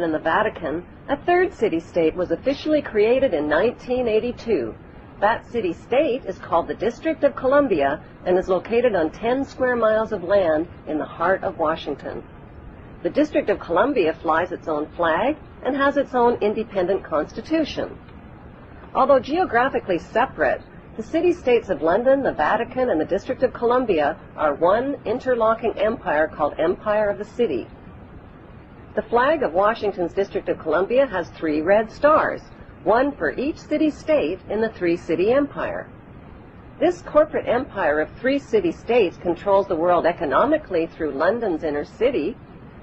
In the Vatican, a third city-state was officially created in 1982. That city-state is called the District of Columbia and is located on 10 square miles of land in the heart of Washington. The District of Columbia flies its own flag and has its own independent constitution. Although geographically separate, the city-states of London, the Vatican, and the District of Columbia are one interlocking empire called Empire of the City. The flag of Washington's District of Columbia has 3 red stars, one for each city-state in the 3-city empire. This corporate empire of 3 city-states controls the world economically through London's inner city,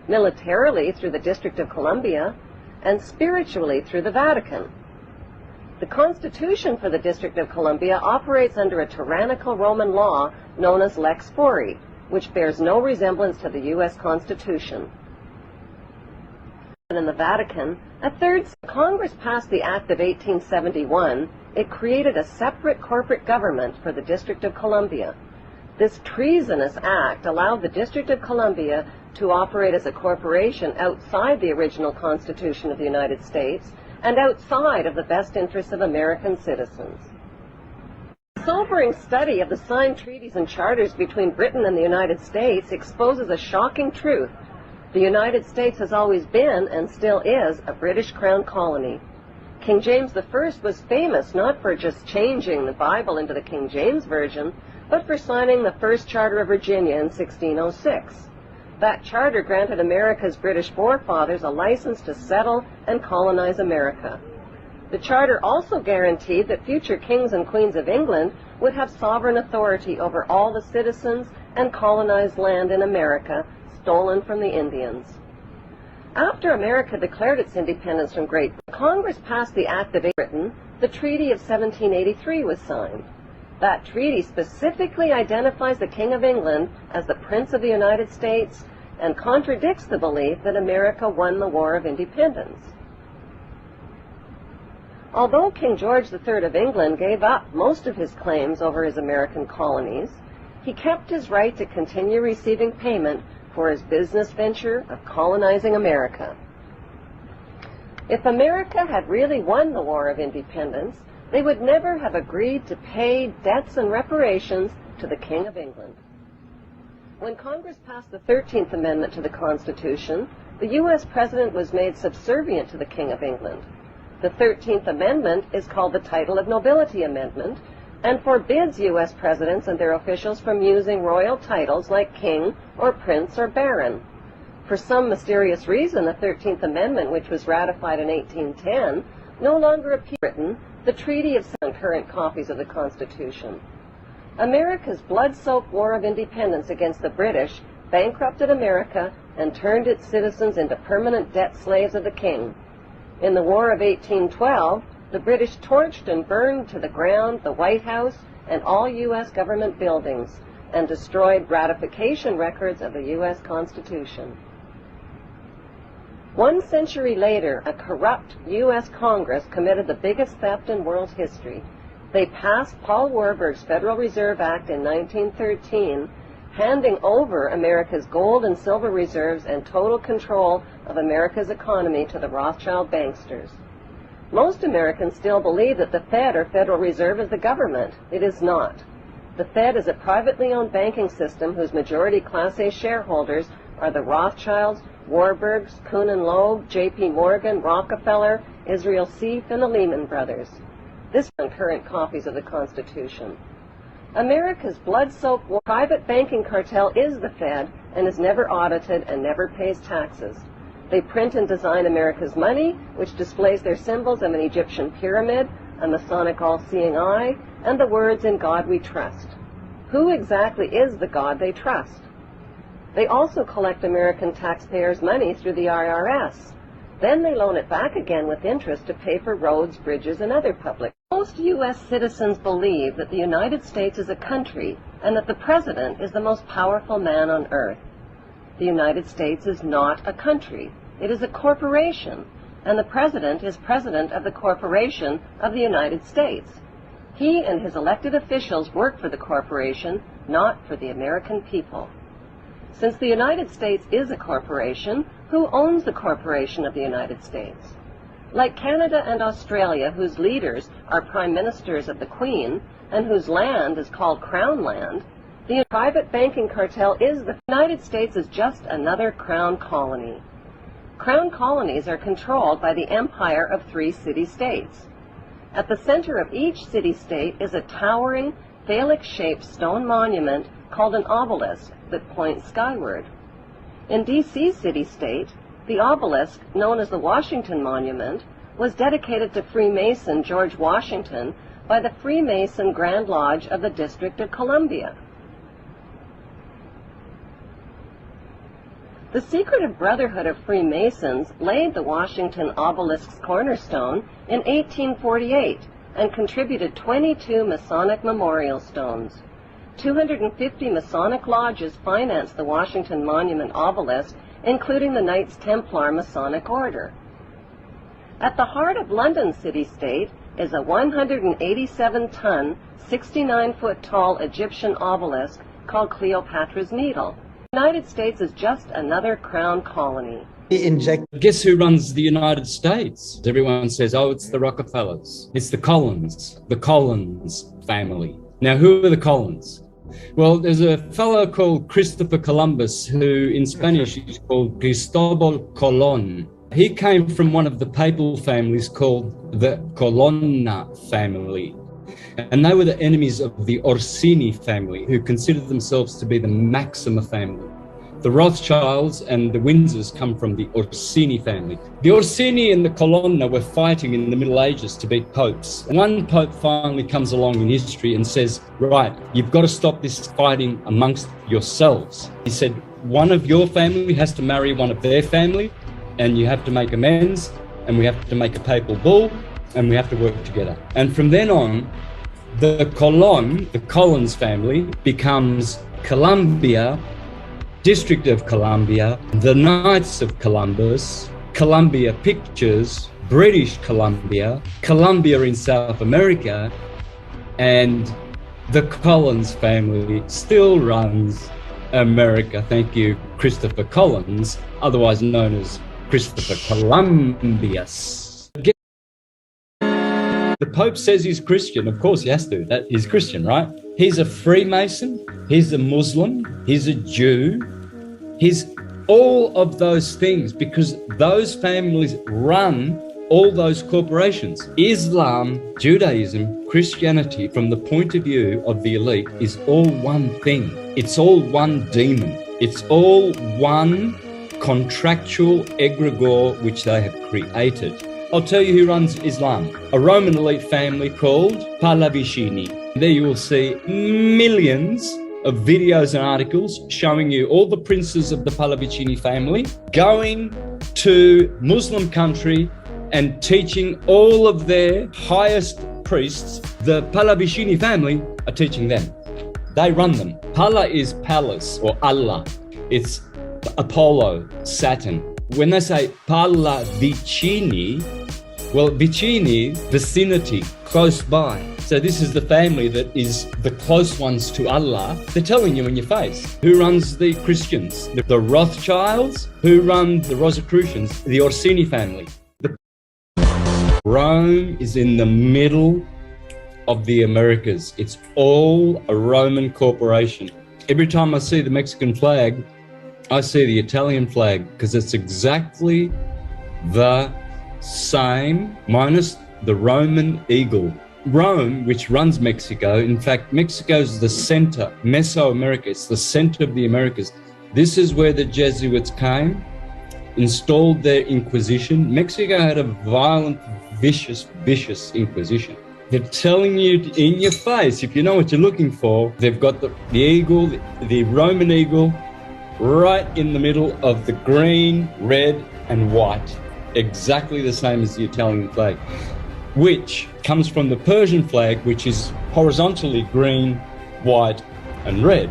militarily through the District of Columbia, and spiritually through the Vatican. The Constitution for the District of Columbia operates under a tyrannical Roman law known as Lex Fori, which bears no resemblance to the U.S. Constitution. In the Vatican, Congress passed the Act of 1871. It created a separate corporate government for the District of Columbia. This treasonous act allowed the District of Columbia to operate as a corporation outside the original Constitution of the United States and outside of the best interests of American citizens. A sobering study of the signed treaties and charters between Britain and the United States exposes a shocking truth. The United States has always been, and still is, a British Crown colony. King James I was famous not for just changing the Bible into the King James Version, but for signing the first Charter of Virginia in 1606. That charter granted America's British forefathers a license to settle and colonize America. The charter also guaranteed that future kings and queens of England would have sovereign authority over all the citizens and colonized land in America stolen from the Indians. After America declared its independence from Great Britain, Congress passed the Act of Britain. The Treaty of 1783 was signed. That treaty specifically identifies the King of England as the Prince of the United States and contradicts the belief that America won the War of Independence. Although King George III of England gave up most of his claims over his American colonies, he kept his right to continue receiving payment for his business venture of colonizing America. If America had really won the War of Independence, they would never have agreed to pay debts and reparations to the King of England. When Congress passed the 13th Amendment to the Constitution, the U.S. President was made subservient to the King of England. The 13th Amendment is called the Title of Nobility Amendment and forbids U.S. presidents and their officials from using royal titles like king or prince or baron. For some mysterious reason, the 13th Amendment, which was ratified in 1810, no longer appears in the Treaty of current copies of the Constitution. America's blood-soaked War of Independence against the British bankrupted America and turned its citizens into permanent debt slaves of the king. In the War of 1812, the British torched and burned to the ground the White House and all U.S. government buildings and destroyed ratification records of the U.S. Constitution. 1 century later, a corrupt U.S. Congress committed the biggest theft in world history. They passed Paul Warburg's Federal Reserve Act in 1913, handing over America's gold and silver reserves and total control of America's economy to the Rothschild banksters. Most Americans still believe that the Fed, or Federal Reserve, is the government. It is not. The Fed is a privately owned banking system whose majority Class A shareholders are the Rothschilds, Warburgs, Kuhn and Loeb, J.P. Morgan, Rockefeller, Israel Seif, and the Lehman Brothers. This is current copies of the Constitution. America's blood-soaked private banking cartel is the Fed and is never audited and never pays taxes. They print and design America's money, which displays their symbols of an Egyptian pyramid, a Masonic all-seeing eye, and the words, "In God we trust." Who exactly is the God they trust? They also collect American taxpayers' money through the IRS. Then they loan it back again with interest to pay for roads, bridges, and other public. Most U.S. citizens believe that the United States is a country and that the President is the most powerful man on earth. The United States is not a country. It is a corporation, and the President is President of the Corporation of the United States. He and his elected officials work for the corporation, not for the American people. Since the United States is a corporation, who owns the corporation of the United States? Like Canada and Australia, whose leaders are prime ministers of the Queen, and whose land is called Crown Land, the private banking cartel is the United States is just another Crown colony. Crown colonies are controlled by the empire of 3 city-states. At the center of each city-state is a towering, phallic-shaped stone monument called an obelisk that points skyward. In D.C. city-state, the obelisk, known as the Washington Monument, was dedicated to Freemason George Washington by the Freemason Grand Lodge of the District of Columbia. The Secretive Brotherhood of Freemasons laid the Washington obelisk's cornerstone in 1848 and contributed 22 Masonic memorial stones. 250 Masonic lodges financed the Washington Monument obelisk, including the Knights Templar Masonic Order. At the heart of London city-state is a 187-ton, 69-foot-tall Egyptian obelisk called Cleopatra's Needle. The United States is just another Crown colony. Guess who runs the United States? Everyone says, oh, it's the Rockefellers. It's the Collins family. Now, who are the Collins? Well, there's a fellow called Christopher Columbus, who in Spanish is called Cristobal Colón. He came from one of the papal families called the Colonna family. And they were the enemies of the Orsini family, who considered themselves to be the Maxima family. The Rothschilds and the Windsors come from the Orsini family. The Orsini and the Colonna were fighting in the Middle Ages to be popes. One pope finally comes along in history and says, right, you've got to stop this fighting amongst yourselves. He said, one of your family has to marry one of their family, and you have to make amends, and we have to make a papal bull, and we have to work together. And from then on, the Collins family becomes Columbia, District of Columbia, the Knights of Columbus, Columbia Pictures, British Columbia, Columbia in South America, and the Collins family still runs America. Thank you, Christopher Collins, otherwise known as Christopher Columbus. The Pope says he's Christian. Of course he has to. He's Christian, right? He's a Freemason. He's a Muslim. He's a Jew. He's all of those things because those families run all those corporations. Islam, Judaism, Christianity, from the point of view of the elite, is all one thing. It's all one demon. It's all one contractual egregore which they have created. I'll tell you who runs Islam. A Roman elite family called Pallavicini. There you will see millions of videos and articles showing you all the princes of the Pallavicini family going to Muslim country and teaching all of their highest priests. The Pallavicini family are teaching them. They run them. Palla is palace or Allah. It's Apollo, Saturn. When they say Pallavicini, well, vicini, vicinity, close by. So this is the family that is the close ones to Allah. They're telling you in your face. Who runs the Christians? The Rothschilds. Who run the Rosicrucians? The Orsini family. Rome is in the middle of the Americas. It's all a Roman corporation. Every time I see the Mexican flag, I see the Italian flag because it's exactly the same minus the Roman eagle. Rome, which runs Mexico, in fact, Mexico's the center, Mesoamerica, it's the center of the Americas. This is where the Jesuits came, installed their Inquisition. Mexico had a violent, vicious Inquisition. They're telling you in your face, if you know what you're looking for, they've got the eagle, the Roman eagle, right in the middle of the green, red, and white. Exactly the same as the Italian flag, which comes from the Persian flag, which is horizontally green, white, and red.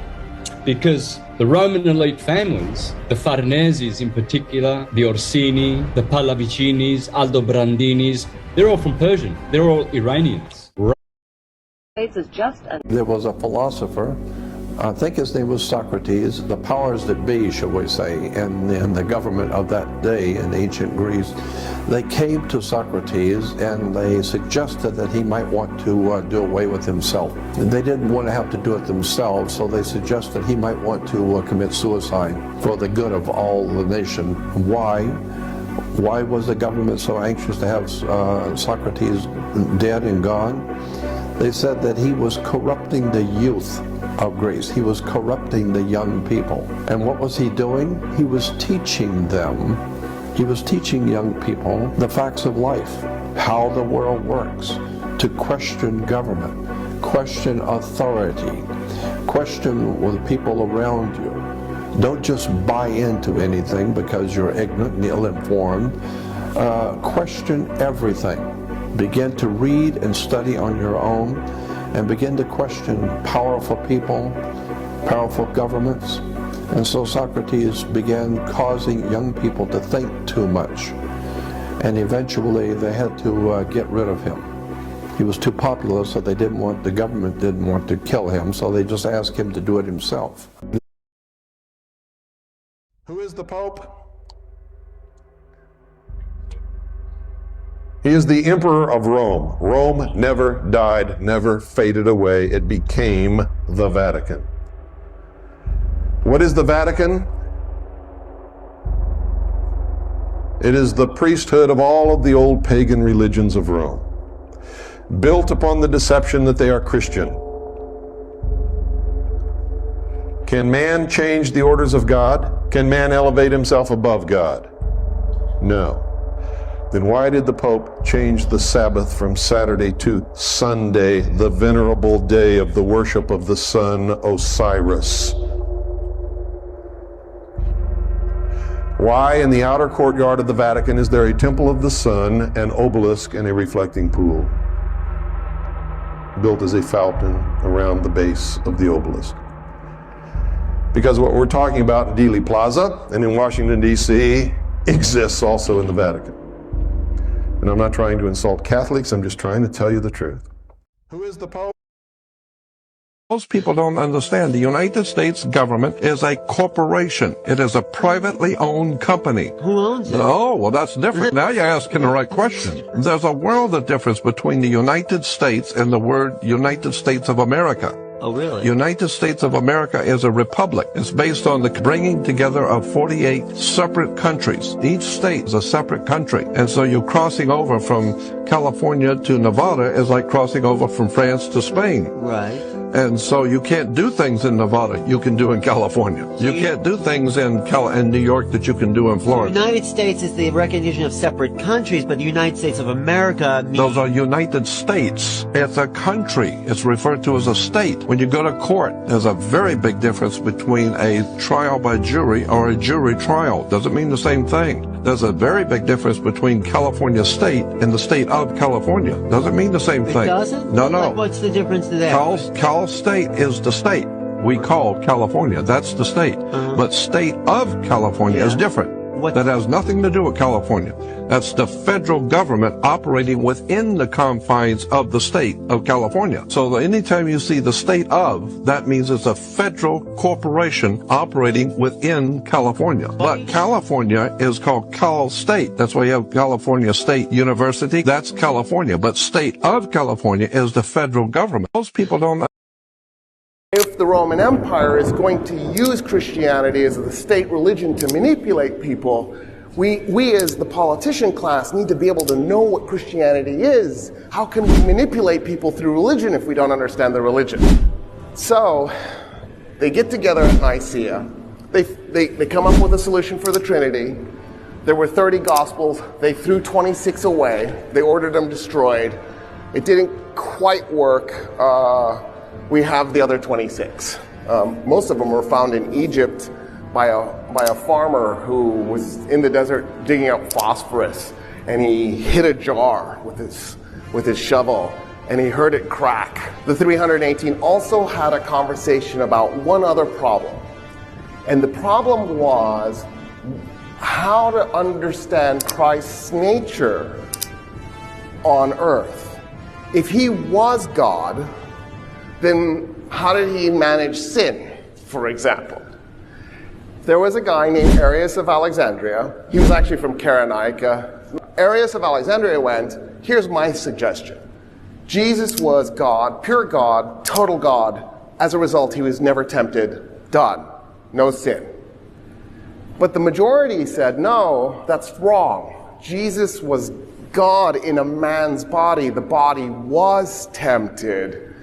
Because the Roman elite families, the Farneses in particular, the Orsini, the Pallavicinis, Aldobrandinis, they're all from Persian. They're all Iranians. Is just There was a philosopher I think his name was Socrates, the powers that be, shall we say, in the government of that day in ancient Greece, they came to Socrates and they suggested that he might want to do away with himself. They didn't want to have to do it themselves, so they suggested he might want to commit suicide for the good of all the nation. Why? Why was the government so anxious to have Socrates dead and gone? They said that he was corrupting the youth of Greece. He was corrupting the young people. And what was he doing? He was teaching them. He was teaching young people the facts of life, how the world works, to question government, question authority, question with people around you. Don't just buy into anything because you're ignorant and ill-informed. Question everything. Begin to read and study on your own and begin to question powerful people, powerful governments. And so Socrates began causing young people to think too much. And eventually they had to get rid of him. He was too popular, so the government didn't want to kill him, so they just asked him to do it himself. Who is the Pope? He is the Emperor of Rome. Rome never died, never faded away. It became the Vatican. What is the Vatican? It is the priesthood of all of the old pagan religions of Rome, built upon the deception that they are Christian. Can man change the orders of God? Can man elevate himself above God? No. Then why did the Pope change the Sabbath from Saturday to Sunday, the venerable day of the worship of the sun Osiris? Why in the outer courtyard of the Vatican is there a temple of the sun, an obelisk, and a reflecting pool built as a fountain around the base of the obelisk? Because what we're talking about in Dealey Plaza and in Washington, D.C. exists also in the Vatican. And I'm not trying to insult Catholics, I'm just trying to tell you the truth. Who is the Pope? Most people don't understand the United States government is a corporation. It is a privately owned company. Who owns it? Oh, well, that's different. Now you're asking the right question. There's a world of difference between the United States and the word United States of America. Oh, really? United States of America is a republic. It's based on the bringing together of 48 separate countries. Each state is a separate country. And so you're crossing over from California to Nevada is like crossing over from France to Spain. Right. And so you can't do things in Nevada you can do in California. You can't do things in New York that you can do in Florida. The United States is the recognition of separate countries, but the United States of America means... Those are United States. It's a country. It's referred to as a state. When you go to court, there's a very big difference between a trial by jury or a jury trial. Doesn't mean the same thing. There's a very big difference between California state and the state of California. Doesn't mean the same thing. It doesn't? No, no. What's the difference there? Cal State is the state. We call California. That's the state. But state of California is different. That has nothing to do with California. That's the federal government operating within the confines of the state of California. So anytime you see the state of, that means it's a federal corporation operating within California. But California is called Cal State. That's why you have California State University. That's California. But state of California is the federal government. Most people don't know. If the Roman Empire is going to use Christianity as the state religion to manipulate people, we as the politician class need to be able to know what Christianity is. How can we manipulate people through religion if we don't understand the religion? So, they get together at Nicaea. They come up with a solution for the Trinity. There were 30 Gospels. They threw 26 away. They ordered them destroyed. It didn't quite work. We have the other 26. Most of them were found in Egypt by a farmer who was in the desert digging up phosphorus, and he hit a jar with his shovel, and he heard it crack. The 318 also had a conversation about one other problem, and the problem was how to understand Christ's nature on earth. If he was God, then how did he manage sin? for example. There was a guy named Arius of Alexandria. He was actually from Cyrenaica. Arius of Alexandria went, here's my suggestion. Jesus was God, pure God, total God. As a result, he was never tempted. Done. No sin. But the majority said, no, that's wrong. Jesus was God in a man's body. The body was tempted.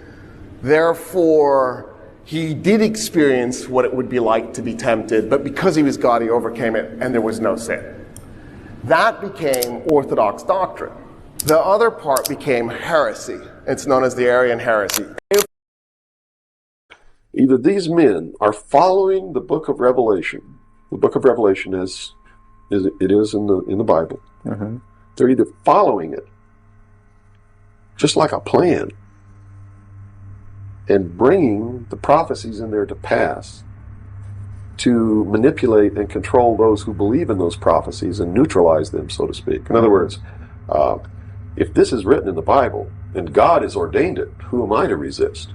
Therefore, he did experience what it would be like to be tempted, but because he was God, he overcame it, and there was no sin. That became Orthodox doctrine. The other part became heresy. It's known as the Arian heresy. Either these men are following the book of Revelation. The book of Revelation is in the Bible. Mm-hmm. They're either following it, just like a plan, and bringing the prophecies in there to pass to manipulate and control those who believe in those prophecies and neutralize them, so to speak. In other words, if this is written in the Bible and God has ordained it, who am I to resist?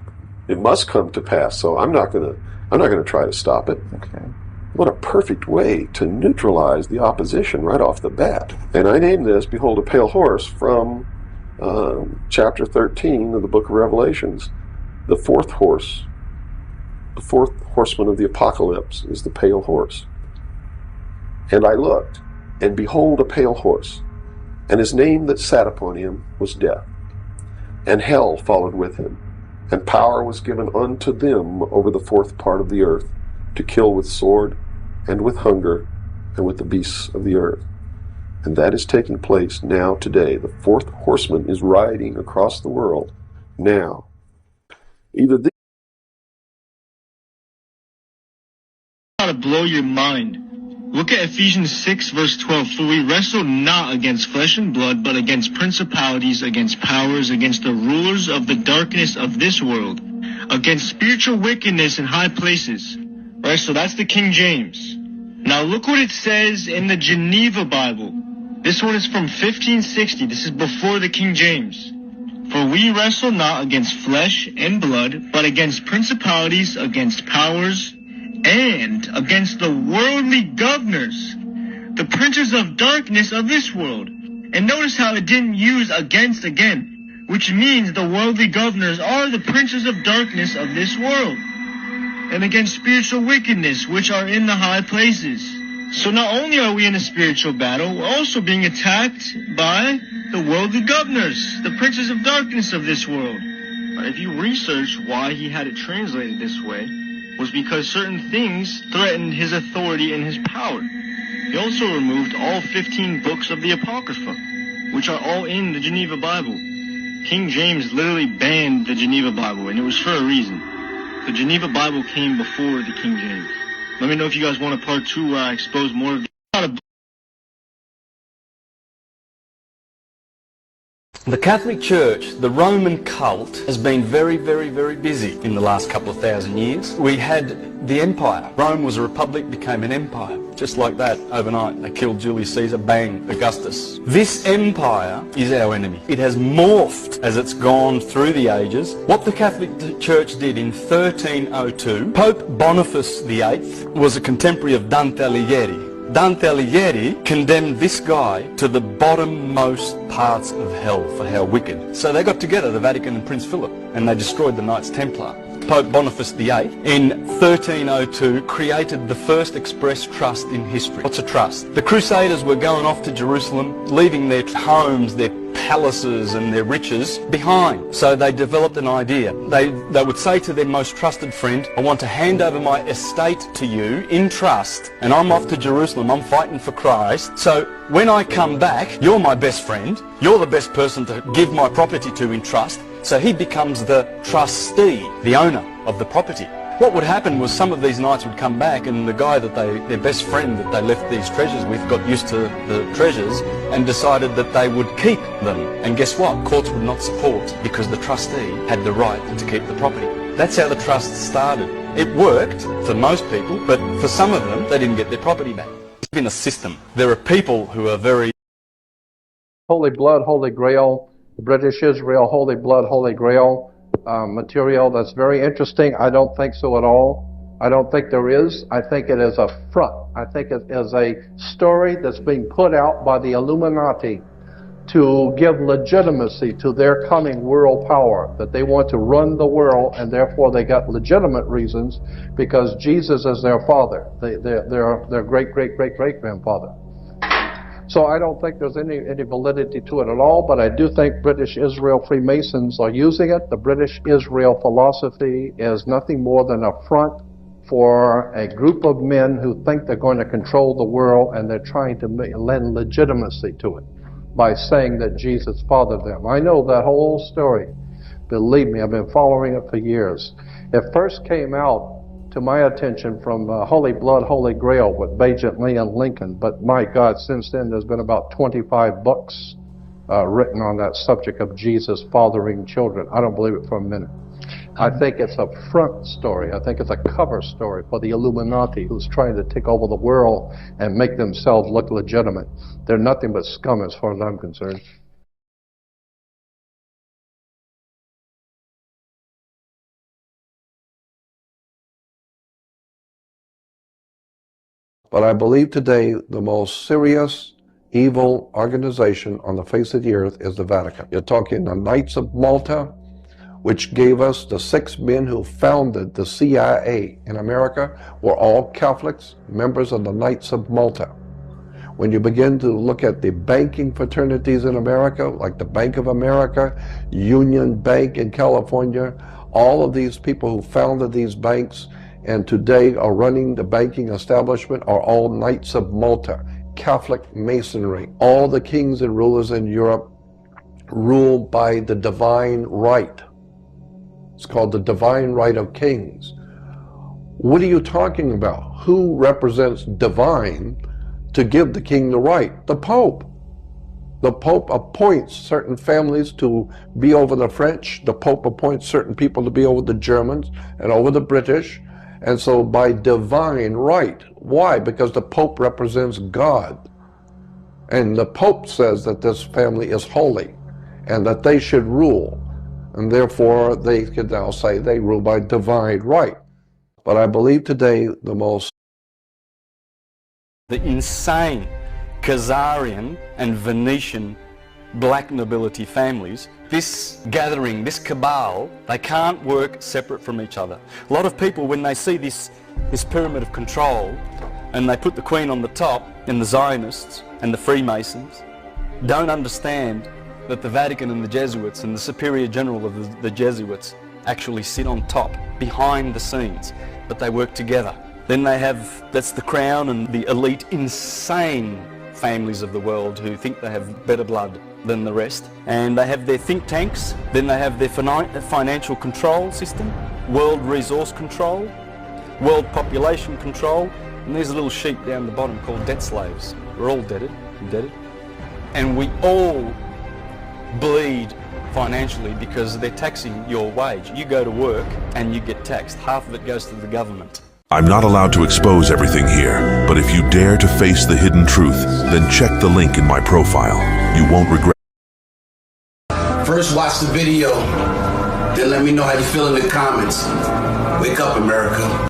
It must come to pass, so I'm not going to try to stop it. Okay. What a perfect way to neutralize the opposition right off the bat. And I name this, Behold a Pale Horse, from chapter 13 of the book of Revelations. The fourth horse, the fourth horseman of the apocalypse is the pale horse. And I looked, and behold a pale horse, and his name that sat upon him was Death. And hell followed with him, and power was given unto them over the fourth part of the earth, to kill with sword, and with hunger, and with the beasts of the earth. And that is taking place now today. The fourth horseman is riding across the world now. Either this to blow your mind. Look at Ephesians 6 verse 12. For we wrestle not against flesh and blood, but against principalities, against powers, against the rulers of the darkness of this world, against spiritual wickedness in high places. Right, so that's the King James. Now look what it says in the Geneva Bible. This one is from 1560. This is before the King James. For we wrestle not against flesh and blood, but against principalities, against powers, and against the worldly governors, the princes of darkness of this world. And notice how it didn't use against again, which means the worldly governors are the princes of darkness of this world, and against spiritual wickedness, which are in the high places. So not only are we in a spiritual battle, we're also being attacked by the worldly governors, the princes of darkness of this world. If you research why he had it translated this way, was because certain things threatened his authority and his power. He also removed all 15 books of the Apocrypha, which are all in the Geneva Bible. King James literally banned the Geneva Bible, and it was for a reason. The Geneva Bible came before the King James. Let me know if you guys want a part 2 where I expose more of the... The Catholic Church, the Roman cult, has been very, very, very busy in the last couple of thousand years. We had the empire. Rome was a republic, became an empire. Just like that, overnight, they killed Julius Caesar, bang, Augustus. This empire is our enemy. It has morphed as it's gone through the ages. What the Catholic Church did in 1302, Pope Boniface VIII was a contemporary of Dante Alighieri. Dante Alighieri condemned this guy to the bottommost parts of hell for how wicked. So they got together, the Vatican and Prince Philip, and they destroyed the Knights Templar. Pope Boniface VIII in 1302 created the first express trust in history. What's a trust? The Crusaders were going off to Jerusalem, leaving their homes, their palaces and their riches behind. So they developed an idea. They would say to their most trusted friend, I want to hand over my estate to you in trust, and I'm off to Jerusalem, I'm fighting for Christ. So when I come back, you're my best friend, you're the best person to give my property to in trust. So he becomes the trustee, the owner of the property. What would happen was some of these knights would come back, and the guy that their best friend that they left these treasures with got used to the treasures and decided that they would keep them. And guess what? Courts would not support, because the trustee had the right to keep the property. That's how the trust started. It worked for most people, but for some of them, they didn't get their property back. It's been a system. There are people who are very... Holy Blood, Holy Grail, the British Israel, Holy Blood, Holy Grail material. That's very interesting. I don't think so at all. I don't think there is. I think it is a front. I think it is a story that's being put out by the Illuminati to give legitimacy to their coming world power, that they want to run the world, and therefore they got legitimate reasons because Jesus is their father, their great-great-great-great-grandfather. So I don't think there's any validity to it at all, but I do think British Israel Freemasons are using it. The British Israel philosophy is nothing more than a front for a group of men who think they're going to control the world, and they're trying to lend legitimacy to it by saying that Jesus fathered them. I know that whole story. Believe me, I've been following it for years. It first came out to my attention from Holy Blood, Holy Grail with Agent Leon Lincoln, but my God, since then there's been about 25 books written on that subject of Jesus fathering children. I don't believe it for a minute. I think it's a front story. I think it's a cover story for the Illuminati who's trying to take over the world and make themselves look legitimate. They're nothing but scum as far as I'm concerned. But I believe today the most serious evil organization on the face of the earth is the Vatican. You're talking the Knights of Malta, which gave us the 6 men who founded the CIA in America, were all Catholics, members of the Knights of Malta. When you begin to look at the banking fraternities in America, like the Bank of America, Union Bank in California, all of these people who founded these banks and today are running the banking establishment are all Knights of Malta, Catholic Masonry. All the kings and rulers in Europe rule by the divine right. It's called the divine right of kings. What are you talking about? Who represents divine to give the king the right? The Pope. The Pope appoints certain families to be over the French. The Pope appoints certain people to be over the Germans and over the British. And so by divine right. Why? Because the Pope represents God. And the Pope says that this family is holy and that they should rule. And therefore they could now say they rule by divine right. But I believe today the insane Khazarian and Venetian black nobility families, this gathering, this cabal, they can't work separate from each other. A lot of people, when they see this pyramid of control and they put the Queen on the top and the Zionists and the Freemasons, don't understand that the Vatican and the Jesuits and the Superior General of the Jesuits actually sit on top, behind the scenes, but they work together. Then they have, that's the crown and the elite, insane families of the world who think they have better blood than the rest. And they have their think tanks, then they have their financial control system, world resource control, world population control, and there's a little sheep down the bottom called debt slaves. We're all indebted. And we all bleed financially because they're taxing your wage. You go to work and you get taxed. Half of it goes to the government. I'm not allowed to expose everything here, but if you dare to face the hidden truth, then check the link in my profile. You won't regret. First watch the video, then let me know how you feel in the comments. Wake up, America.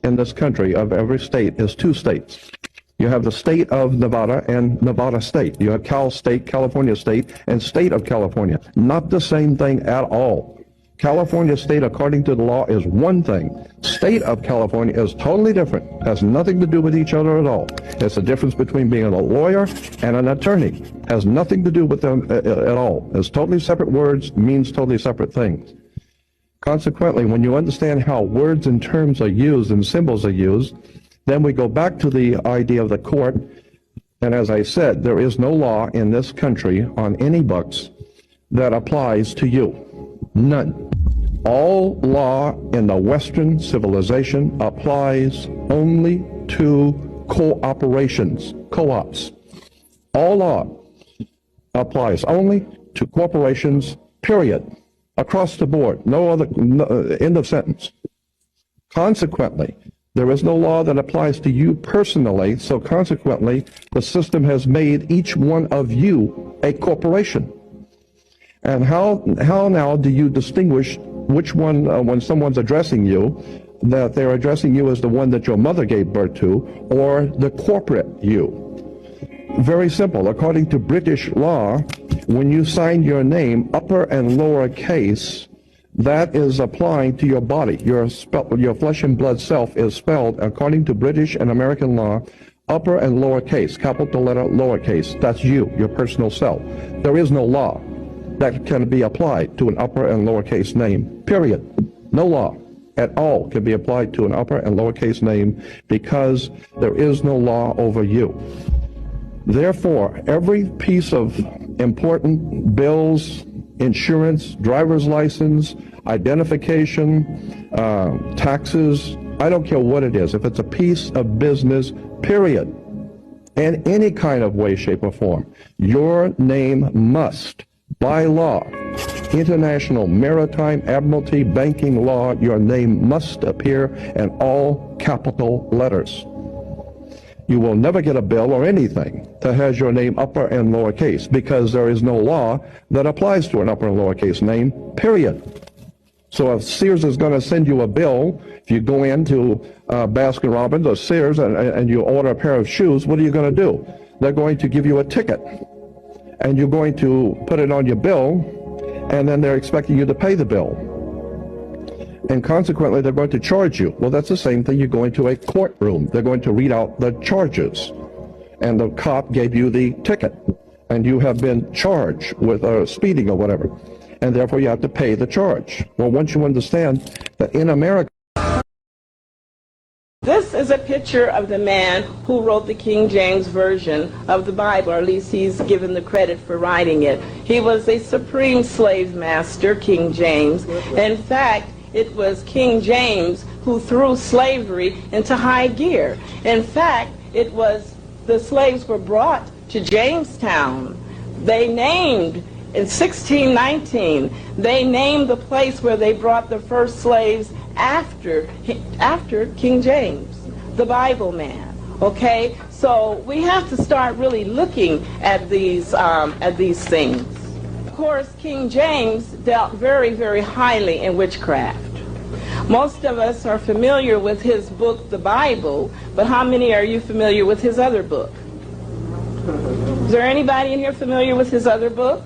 In this country, of every state, is 2 states. You have the state of Nevada and Nevada State. You have Cal State, California State, and State of California. Not the same thing at all. California State, according to the law, is one thing. State of California is totally different. Has nothing to do with each other at all. It's the difference between being a lawyer and an attorney. Has nothing to do with them at all. It's totally separate words, means totally separate things. Consequently, when you understand how words and terms are used and symbols are used, then we go back to the idea of the court. And as I said, there is no law in this country on any books that applies to you. None. All law in the Western civilization applies only to cooperations, co-ops. All law applies only to corporations, period. Across the board. No other, end of sentence. Consequently, there is no law that applies to you personally, so consequently, the system has made each one of you a corporation. And how now do you distinguish which one, when someone's addressing you, that they're addressing you as the one that your mother gave birth to, or the corporate you. Very simple. According to British law, when you sign your name, upper and lower case, that is applying to your body. Your flesh and blood self is spelled, according to British and American law, upper and lower case, capital letter, lowercase. That's you, your personal self. There is no law that can be applied to an upper and lowercase name, period. No law at all can be applied to an upper and lowercase name because there is no law over you. Therefore, every piece of important bills, insurance, driver's license, identification, taxes, I don't care what it is, if it's a piece of business, period, in any kind of way, shape, or form, your name must, by law, international maritime admiralty banking law, your name must appear in all capital letters. You will never get a bill or anything that has your name upper and lowercase because there is no law that applies to an upper and lowercase name, period. So if Sears is going to send you a bill, if you go into Baskin Robbins or Sears and you order a pair of shoes, what are you going to do? They're going to give you a ticket, and you're going to put it on your bill, and then they're expecting you to pay the bill. And consequently, they're going to charge you. Well, that's the same thing. You go into a courtroom. They're going to read out the charges. And the cop gave you the ticket, and you have been charged with speeding or whatever. And therefore, you have to pay the charge. Well, once you understand that in America... This is a picture of the man who wrote the King James Version of the Bible, or at least he's given the credit for writing it. He was a supreme slave master, King James. In fact, it was King James who threw slavery into high gear. In fact, it was the slaves were brought to Jamestown. They named, in 1619, they named the place where they brought the first slaves after King James, the Bible man. Okay, so we have to start really looking at these things. Of course, King James dealt very, very highly in witchcraft. Most of us are familiar with his book, the Bible, but how many are you familiar with his other book? Is there anybody in here familiar with his other book?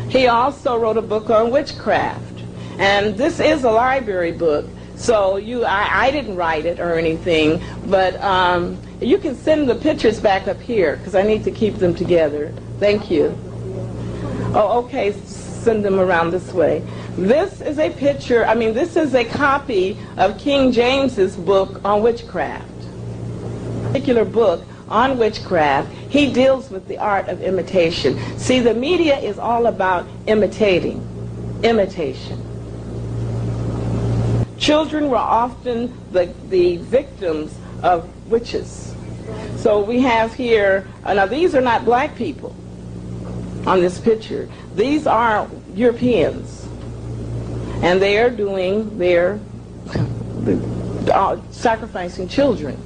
He also wrote a book on witchcraft. And this is a library book, so I didn't write it or anything, but you can send the pictures back up here, because I need to keep them together. Thank you. Oh, okay, send them around this way. This is a picture, this is a copy of King James's book on witchcraft. Particular book on witchcraft, he deals with the art of imitation. See, the media is all about imitation. Children were often the victims of witches. So we have here, now these are not black people on this picture. These are Europeans. And they are doing their, sacrificing children.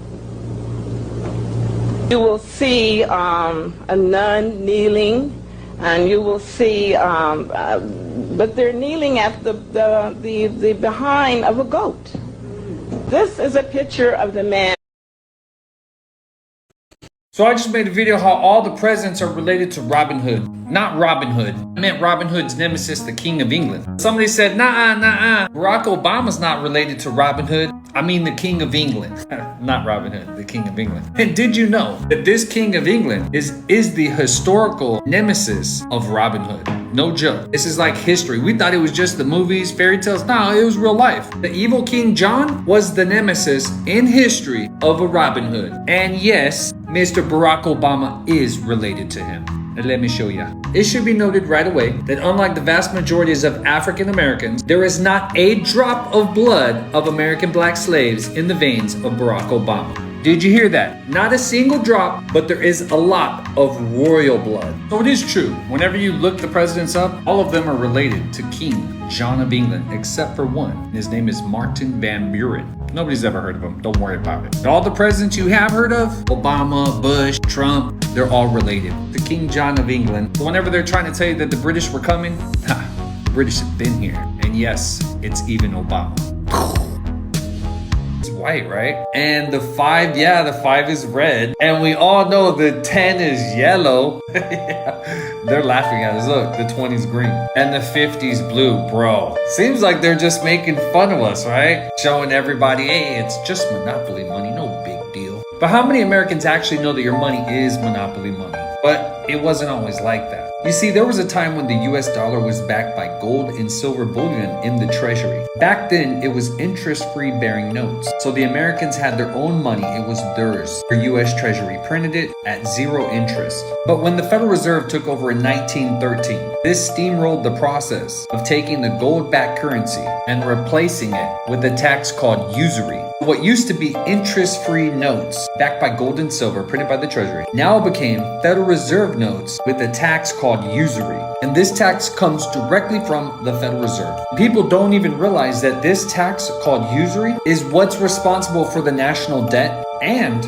You will see a nun kneeling, and you will see, but they're kneeling at the behind of a goat. This is a picture of the man. So I just made a video how all the presidents are related to Robin Hood. Not Robin Hood. I meant Robin Hood's nemesis, the King of England. Somebody said, nah. Barack Obama's not related to Robin Hood. I mean the King of England. Not Robin Hood, the King of England. And did you know that this King of England is the historical nemesis of Robin Hood? No joke. This is like history. We thought it was just the movies, fairy tales. No, it was real life. The evil King John was the nemesis in history of a Robin Hood. And yes, Mr. Barack Obama is related to him. And let me show you. It should be noted right away that unlike the vast majorities of African Americans, there is not a drop of blood of American black slaves in the veins of Barack Obama. Did you hear that? Not a single drop, but there is a lot of royal blood. So it is true. Whenever you look the presidents up, all of them are related to King John of England, except for one. His name is Martin Van Buren. Nobody's ever heard of him. Don't worry about it. All the presidents you have heard of, Obama, Bush, Trump, they're all related to King John of England. So whenever they're trying to tell you that the British were coming, the British have been here. And yes, it's even Obama. It's white, right? And the 5, yeah, the 5 is red. And we all know the 10 is yellow. They're laughing at us. Look, the 20's green. And the 50's blue, bro. Seems like they're just making fun of us, right? Showing everybody, hey, it's just monopoly money, no big deal. But how many Americans actually know that your money is monopoly money? But it wasn't always like that. You see, there was a time when the US dollar was backed by gold and silver bullion in the treasury. Back then, it was interest-free bearing notes. So the Americans had their own money, it was theirs. The US Treasury printed it at 0 interest. But when the Federal Reserve took over in 1913, this steamrolled the process of taking the gold-backed currency and replacing it with a tax called usury. What used to be interest-free notes backed by gold and silver printed by the Treasury now became Federal Reserve notes with a tax called usury. And this tax comes directly from the Federal Reserve. People don't even realize that this tax called usury is what's responsible for the national debt and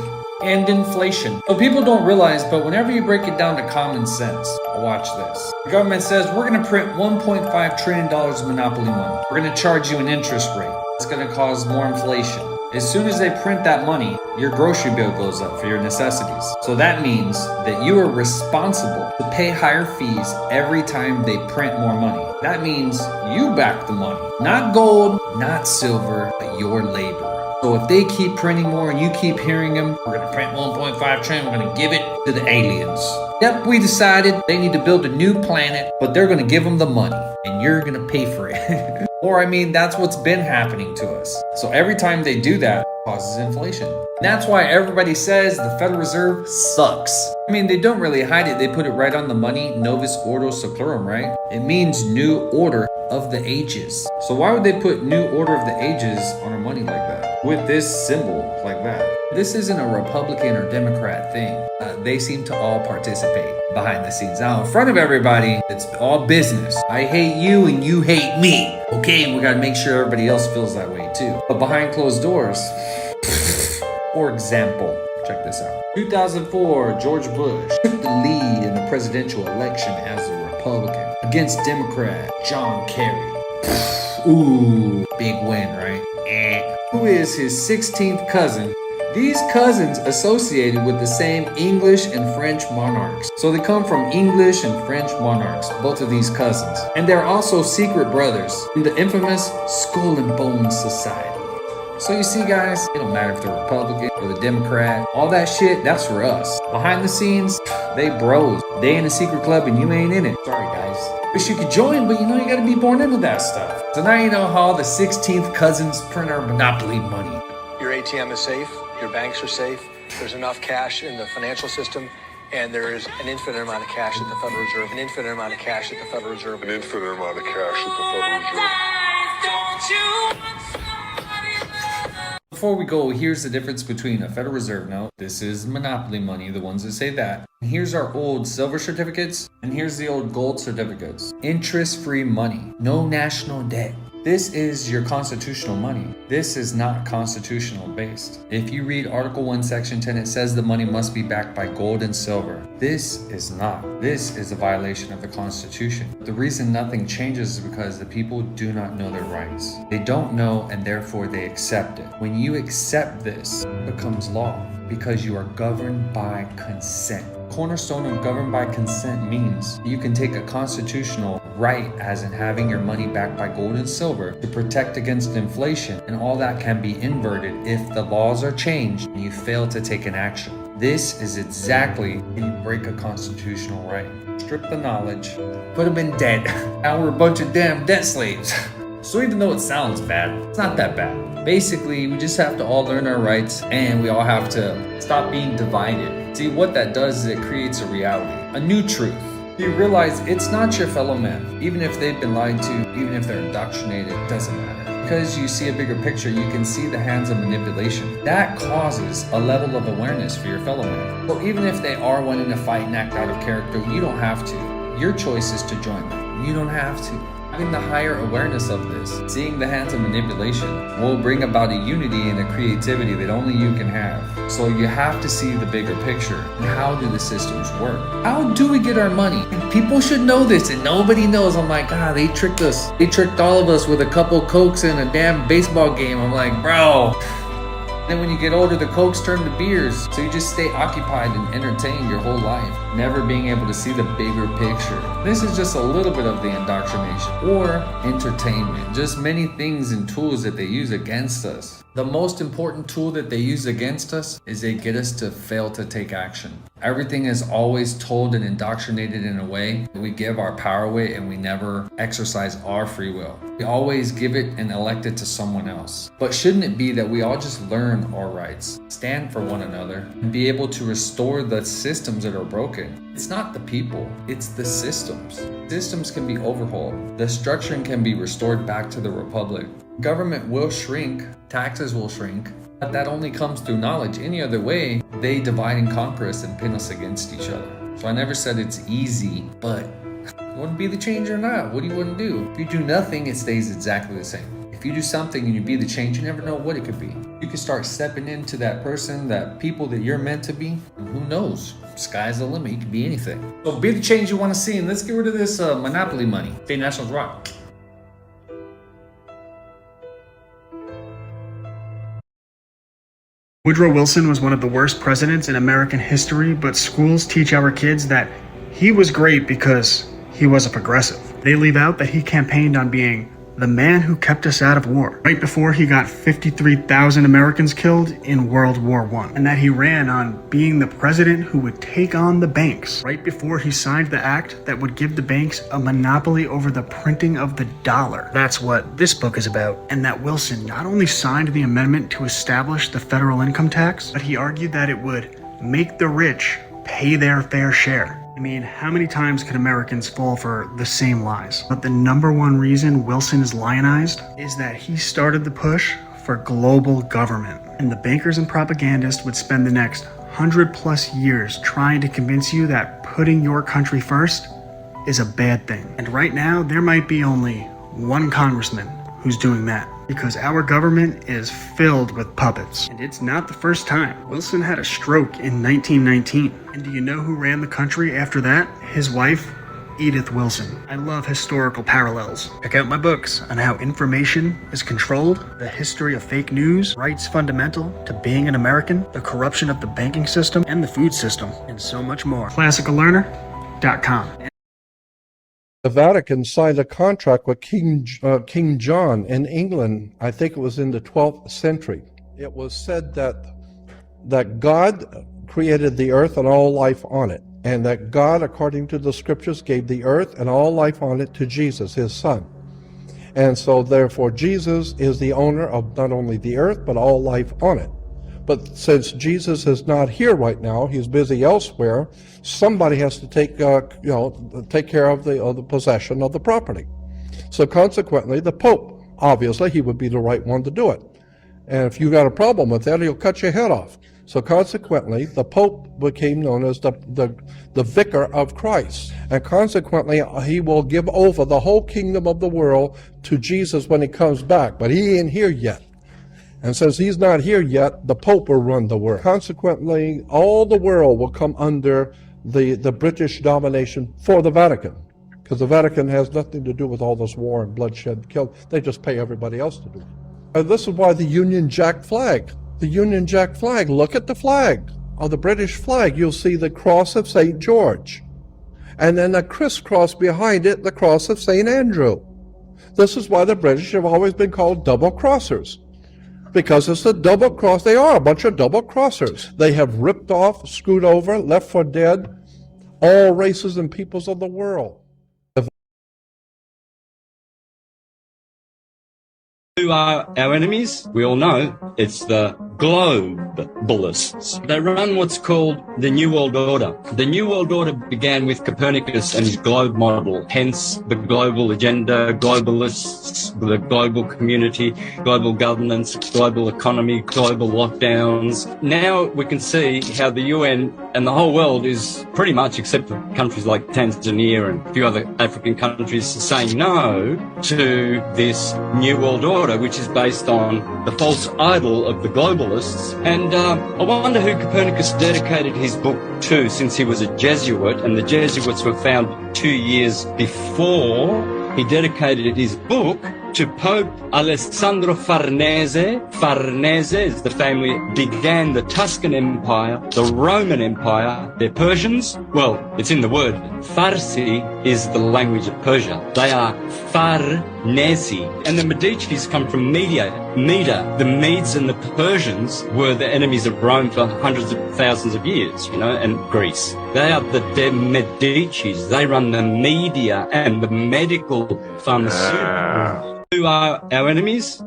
inflation. So people don't realize, but whenever you break it down to common sense, watch this. The government says we're going to print $1.5 trillion of monopoly money. We're going to charge you an interest rate. It's going to cause more inflation. As soon as they print that money, your grocery bill goes up for your necessities. So that means that you are responsible to pay higher fees every time they print more money. That means you back the money. Not gold, not silver, but your labor. So if they keep printing more and you keep hearing them, we're going to print 1.5 trillion, we're going to give it to the aliens. Yep, we decided they need to build a new planet, but they're going to give them the money and you're going to pay for it. Or I mean, that's what's been happening to us. So every time they do that, it causes inflation. And that's why everybody says the Federal Reserve sucks. I mean, they don't really hide it. They put it right on the money, Novus Ordo Seclorum, right? It means new order of the ages. So why would they put new order of the ages on our money like that? With this symbol like that? This isn't a Republican or Democrat thing. They seem to all participate behind the scenes. Now, in front of everybody, it's all business. I hate you and you hate me. Okay, we gotta make sure everybody else feels that way too. But behind closed doors, for example, check this out. 2004, George Bush took the lead in the presidential election as a Republican against Democrat John Kerry. Ooh, big win, right? Who is his 16th cousin? These cousins associated with the same English and French monarchs. So they come from English and French monarchs, both of these cousins. And they're also secret brothers in the infamous Skull and Bones Society. So you see, guys, it don't matter if they're Republican or the Democrat. All that shit, that's for us. Behind the scenes, they bros. They in a secret club and you ain't in it. Sorry, guys. Wish you could join, but you know you gotta be born into that stuff. So now you know how the 16th cousins print our monopoly money. Your ATM is safe. Your banks are safe. There's enough cash in the financial system. And there is an infinite amount of cash at the Federal Reserve. An infinite amount of cash at the Federal Reserve. An infinite amount of cash at the Federal Reserve. Before we go, here's the difference between a Federal Reserve note. This is monopoly money, the ones that say that. And here's our old silver certificates. And here's the old gold certificates. Interest-free money. No national debt. This is your constitutional money. This is not constitutional based. If you read Article 1, Section 10, it says the money must be backed by gold and silver. This is not. This is a violation of the Constitution. The reason nothing changes is because the people do not know their rights. They don't know and therefore they accept it. When you accept this, it becomes law because you are governed by consent. Cornerstone of governed by consent means you can take a constitutional right, as in having your money backed by gold and silver, to protect against inflation, and all that can be inverted if the laws are changed and you fail to take an action. This is exactly when you break a constitutional right. Strip the knowledge, put them in debt. Now we're a bunch of damn debt slaves. So even though it sounds bad, it's not that bad. Basically, we just have to all learn our rights and we all have to stop being divided. See, what that does is it creates a reality, a new truth. You realize it's not your fellow man. Even if they've been lied to, even if they're indoctrinated, it doesn't matter. Because you see a bigger picture, you can see the hands of manipulation. That causes a level of awareness for your fellow man. So even if they are wanting to fight and act out of character, you don't have to. Your choice is to join them. You don't have to. Having the higher awareness of this, seeing the hands of manipulation, will bring about a unity and a creativity that only you can have. So you have to see the bigger picture. And how do the systems work? How do we get our money? And people should know this, and nobody knows. I'm like, they tricked us. They tricked all of us with a couple Cokes and a damn baseball game. I'm like, bro, Then when you get older, the Cokes turn to beers. So you just stay occupied and entertained your whole life, never being able to see the bigger picture. This is just a little bit of the indoctrination or entertainment. Just many things and tools that they use against us. The most important tool that they use against us is they get us to fail to take action. Everything is always told and indoctrinated in a way that we give our power away and we never exercise our free will. We always give it and elect it to someone else. But shouldn't it be that we all just learn our rights, stand for one another, and be able to restore the systems that are broken? It's not the people, it's the systems. Systems can be overhauled. The structuring can be restored back to the republic. Government will shrink, taxes will shrink, but that only comes through knowledge. Any other way, they divide and conquer us and pin us against each other. So I never said it's easy, but you want to be the change or not? What do you want to do? If you do nothing, it stays exactly the same. If you do something and you be the change, you never know what it could be. You can start stepping into that person, that people that you're meant to be, and who knows? Sky's the limit, you can be anything. So be the change you want to see, and let's get rid of this monopoly money. State Nationals rock. Woodrow Wilson was one of the worst presidents in American history, but schools teach our kids that he was great because he was a progressive. They leave out that he campaigned on being the man who kept us out of war, right before he got 53,000 Americans killed in World War I, and that he ran on being the president who would take on the banks, right before he signed the act that would give the banks a monopoly over the printing of the dollar. That's what this book is about, and that Wilson not only signed the amendment to establish the federal income tax, but he argued that it would make the rich pay their fair share. I mean, how many times could Americans fall for the same lies? But the number one reason Wilson is lionized is that he started the push for global government. And the bankers and propagandists would spend the next 100+ years trying to convince you that putting your country first is a bad thing. And right now, there might be only one congressman who's doing that, because our government is filled with puppets. And it's not the first time. Wilson had a stroke in 1919. And do you know who ran the country after that? His wife, Edith Wilson. I love historical parallels. Check out my books on how information is controlled, the history of fake news, rights fundamental to being an American, the corruption of the banking system and the food system, and so much more. ClassicalLearner.com. The Vatican signed a contract with King John in England. I think it was in the 12th century. It was said that God created the earth and all life on it, and that God, according to the scriptures, gave the earth and all life on it to Jesus, his son. And so therefore Jesus is the owner of not only the earth, but all life on it. But since Jesus is not here right now, he's busy elsewhere, somebody has to take care of the possession of the property. So consequently, the Pope, obviously, he would be the right one to do it. And if you got a problem with that, he'll cut your head off. So consequently, the Pope became known as the Vicar of Christ. And consequently, he will give over the whole kingdom of the world to Jesus when he comes back. But he ain't here yet. And since he's not here yet, the Pope will run the world. Consequently, all the world will come under the British domination for the Vatican. Because the Vatican has nothing to do with all this war and bloodshed killed. They just pay everybody else to do it. And this is why the Union Jack flag. The Union Jack flag, look at the flag of the British flag. You'll see the cross of St. George. And then a crisscross behind it, the cross of St. Andrew. This is why the British have always been called double-crossers. Because it's a double cross. They are a bunch of double crossers. They have ripped off, screwed over, left for dead all races and peoples of the world. Who are our enemies? We all know it's the globalists. They run what's called the New World Order. The New World Order began with Copernicus and his globe model, hence the global agenda, globalists, the global community, global governance, global economy, global lockdowns. Now we can see how the UN and the whole world is pretty much, except for countries like Tanzania and a few other African countries, saying no to this New World Order, which is based on the false idol of the globalists. And I wonder who Copernicus dedicated his book to, since he was a Jesuit, and the Jesuits were founded 2 years before. He dedicated his book to Pope Alessandro Farnese. Farnese is the family that began the Tuscan Empire, the Roman Empire. They're Persians. Well, it's in the word. Farsi is the language of Persia. They are Farnesi. And the Medicis come from Media. The Medes and the Persians were the enemies of Rome for hundreds of thousands of years, and Greece. They are the Medicis. They run the media and the medical pharmaceuticals. Who are our enemies?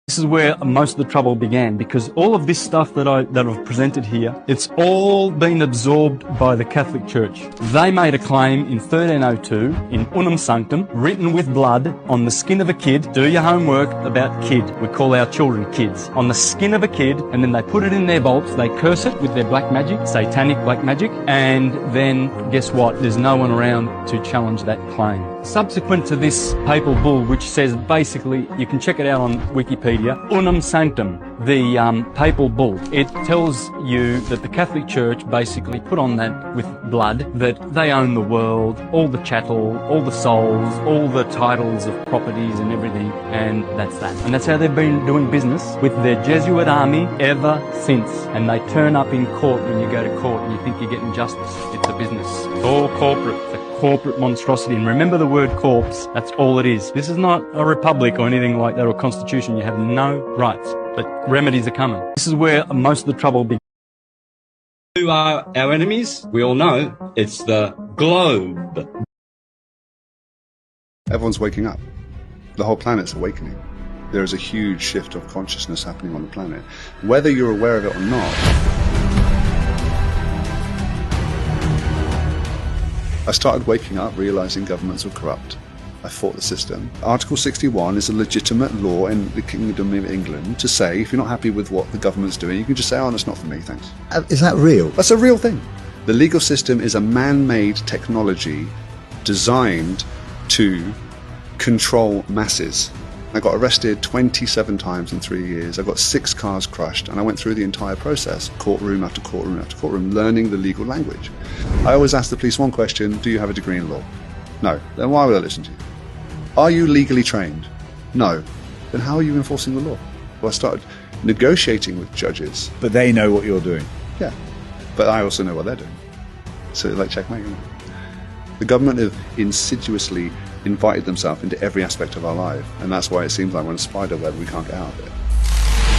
This is where most of the trouble began, because all of this stuff that I've presented here, it's all been absorbed by the Catholic Church. They made a claim in 1302 in Unum Sanctum, written with blood on the skin of a kid. Do your homework about kid. We call our children kids. On the skin of a kid, and then they put it in their vaults. They curse it with their black magic, satanic black magic, and then guess what? There's no one around to challenge that claim. Subsequent to this papal bull, which says basically, you can check it out on Wikipedia, Unum Sanctum, the papal bull, it tells you that the Catholic Church basically put on that with blood, that they own the world, all the chattel, all the souls, all the titles of properties and everything, and that's that. And that's how they've been doing business with their Jesuit army ever since. And they turn up in court when you go to court and you think you're getting justice. It's a business. It's all corporate. It's a corporate monstrosity. And remember the word corpse, that's all it is. This is not a republic or anything like that, or a constitution. You have no rights, but remedies are coming. This is where most of the trouble begins. Who are our enemies? We all know it's the globe. Everyone's waking up. The whole planet's awakening. There is a huge shift of consciousness happening on the planet. Whether you're aware of it or not, I started waking up, realizing governments were corrupt. I fought the system. Article 61 is a legitimate law in the Kingdom of England to say, if you're not happy with what the government's doing, you can just say, oh, that's not for me, thanks. Is that real? That's a real thing. The legal system is a man-made technology designed to control masses. I got arrested 27 times in 3 years. I got 6 cars crushed, and I went through the entire process, courtroom after courtroom after courtroom, learning the legal language. I always ask the police one question: do you have a degree in law? No. Then why would I listen to you? Are you legally trained? No. Then how are you enforcing the law? Well, I started negotiating with judges. But they know what you're doing? Yeah. But I also know what they're doing. So, like, checkmate. The government have insidiously invited themselves into every aspect of our life, and that's why it seems like we're in a spider web, we can't get out of it.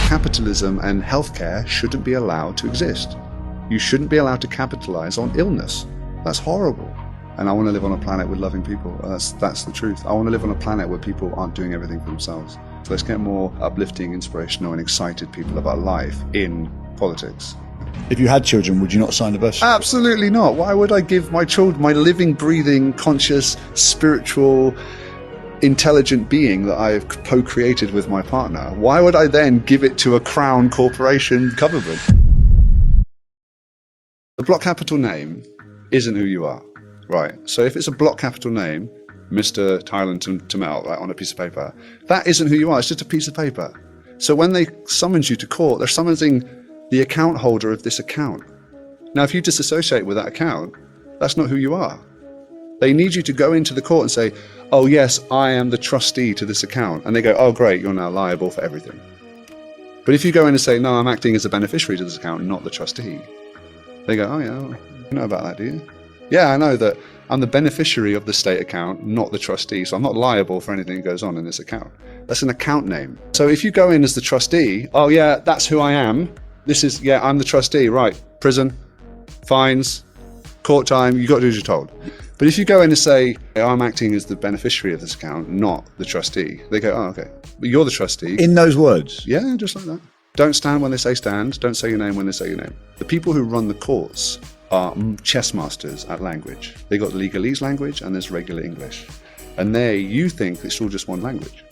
Capitalism and healthcare shouldn't be allowed to exist. You shouldn't be allowed to capitalize on illness. That's horrible. And I want to live on a planet with loving people. That's the truth. I want to live on a planet where people aren't doing everything for themselves. So let's get more uplifting, inspirational, and excited people about life in politics. If you had children, would you not sign the petition? Absolutely not. Why would I give my children, my living, breathing, conscious, spiritual, intelligent being that I've co-created with my partner, why would I then give it to a crown corporation government? The block capital name isn't who you are, right? So if it's a block capital name, Mr. Thailand Tamel, right, on a piece of paper, that isn't who you are, it's just a piece of paper. So when they summons you to court, they're summoning the account holder of this account. Now, if you disassociate with that account, that's not who you are. They need you to go into the court and say, oh yes, I am the trustee to this account. And they go, oh great, you're now liable for everything. But if you go in and say, no, I'm acting as a beneficiary to this account, not the trustee, they go, oh yeah, well, you know about that, do you? Yeah, I know that I'm the beneficiary of the state account, not the trustee, so I'm not liable for anything that goes on in this account. That's an account name. So if you go in as the trustee, oh yeah, that's who I am. This is, yeah, I'm the trustee, right, prison, fines, court time, you got to do as you're told. But if you go in and say, I'm acting as the beneficiary of this account, not the trustee, they go, oh, okay, but you're the trustee. In those words? Yeah, just like that. Don't stand when they say stand, don't say your name when they say your name. The people who run the courts are chess masters at language. They got legalese language and there's regular English. And you think it's all just one language.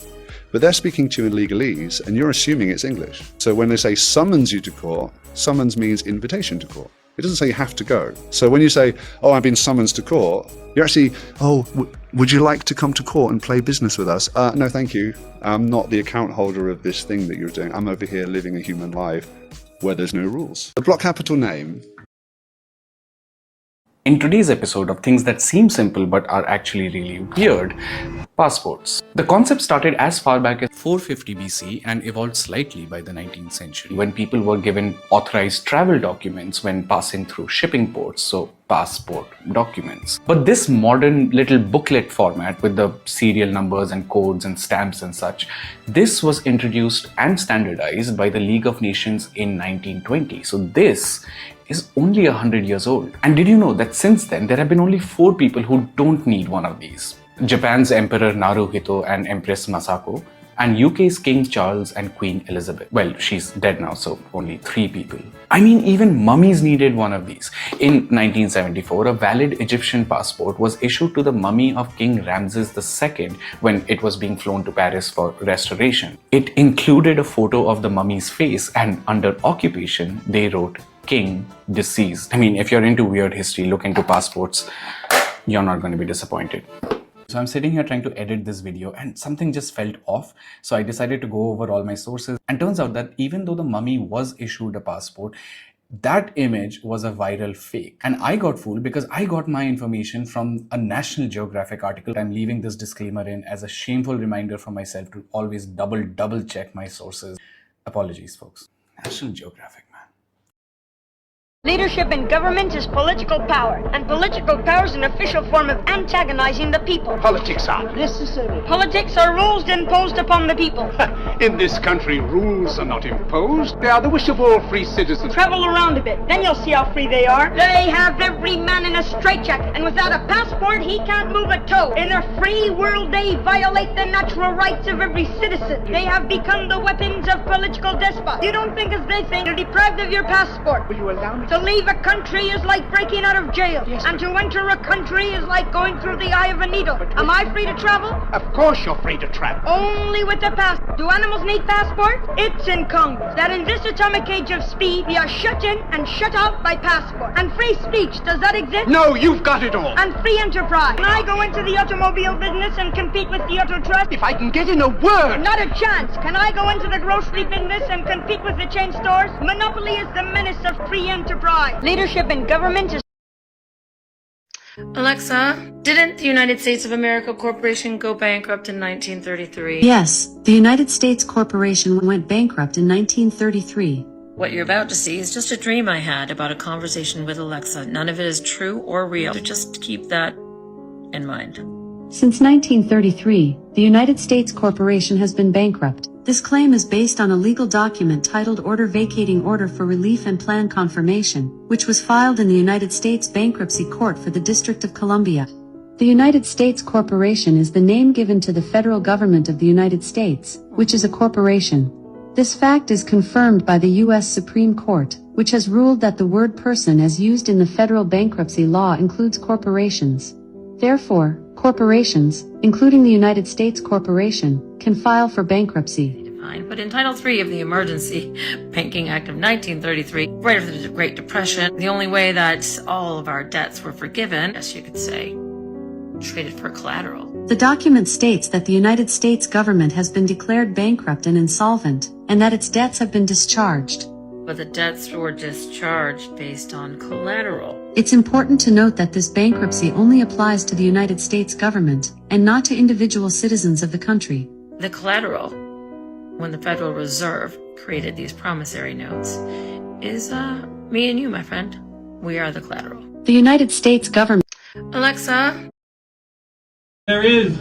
But they're speaking to you in legalese and you're assuming it's English. So when they say summons you to court, summons means invitation to court. It doesn't say you have to go. So when you say, oh, I've been summoned to court, you're actually, oh, would you like to come to court and play business with us? No, thank you. I'm not the account holder of this thing that you're doing. I'm over here living a human life where there's no rules. The block capital name. In today's episode of things that seem simple but are actually really weird, Passports. The concept started as far back as 450 BC and evolved slightly by the 19th century when people were given authorized travel documents when passing through shipping ports, so passport documents. But this modern little booklet format with the serial numbers and codes and stamps and such, this was introduced and standardized by the League of Nations in 1920. So this is only 100 years old. And did you know that since then there have been only 4 people who don't need one of these? Japan's Emperor Naruhito and Empress Masako, and UK's King Charles and Queen Elizabeth. Well, she's dead now, so only 3 people. I mean, even mummies needed one of these. In 1974, a valid Egyptian passport was issued to the mummy of King Ramses II when it was being flown to Paris for restoration. It included a photo of the mummy's face, and under occupation, they wrote King Deceased. I mean, if you're into weird history, look into passports. You're not going to be disappointed. So I'm sitting here trying to edit this video and something just felt off. So I decided to go over all my sources, and turns out that even though the mummy was issued a passport, that image was a viral fake. And I got fooled because I got my information from a National Geographic article. I'm leaving this disclaimer in as a shameful reminder for myself to always double check my sources. Apologies, folks. National Geographic. Leadership in government is political power, and political power is an official form of antagonizing the people. Politics are. Politics are rules imposed upon the people. In this country, rules are not imposed. They are the wish of all free citizens. Travel around a bit, then you'll see how free they are. They have every man in a straitjacket, and without a passport, he can't move a toe. In a free world, they violate the natural rights of every citizen. They have become the weapons of political despots. You don't think as they think. You're deprived of your passport. Will you allow me? To leave a country is like breaking out of jail, and to enter a country is like going through the eye of a needle. Am I free to travel? Of course you're free to travel. Only with a passport. Do animals need passports? It's in Congress that in this atomic age of speed, we are shut in and shut out by passport. And free speech, does that exist? No, you've got it all. And free enterprise. Can I go into the automobile business and compete with the Auto Trust? If I can get in a word. Not a chance. Can I go into the grocery business and compete with the chain stores? Monopoly is the menace of free enterprise. Leadership in government is... Alexa, didn't the United States of America Corporation go bankrupt in 1933? Yes, the United States Corporation went bankrupt in 1933. What you're about to see is just a dream I had about a conversation with Alexa. None of it is true or real, so just keep that in mind. Since 1933, the United States Corporation has been bankrupt. This claim is based on a legal document titled Order Vacating Order for Relief and Plan Confirmation, which was filed in the United States Bankruptcy Court for the District of Columbia. The United States Corporation is the name given to the federal government of the United States, which is a corporation. This fact is confirmed by the U.S. Supreme Court, which has ruled that the word person as used in the federal bankruptcy law includes corporations. Therefore, corporations, including the United States Corporation, can file for bankruptcy. But in Title III of the Emergency Banking Act of 1933, right after the Great Depression, the only way that all of our debts were forgiven, as you could say, traded for collateral. The document states that the United States government has been declared bankrupt and insolvent, and that its debts have been discharged. But the debts were discharged based on collateral. It's important to note that this bankruptcy only applies to the United States government, and not to individual citizens of the country. The collateral, when the Federal Reserve created these promissory notes, is me and you, my friend. We are the collateral. The United States government... Alexa? There is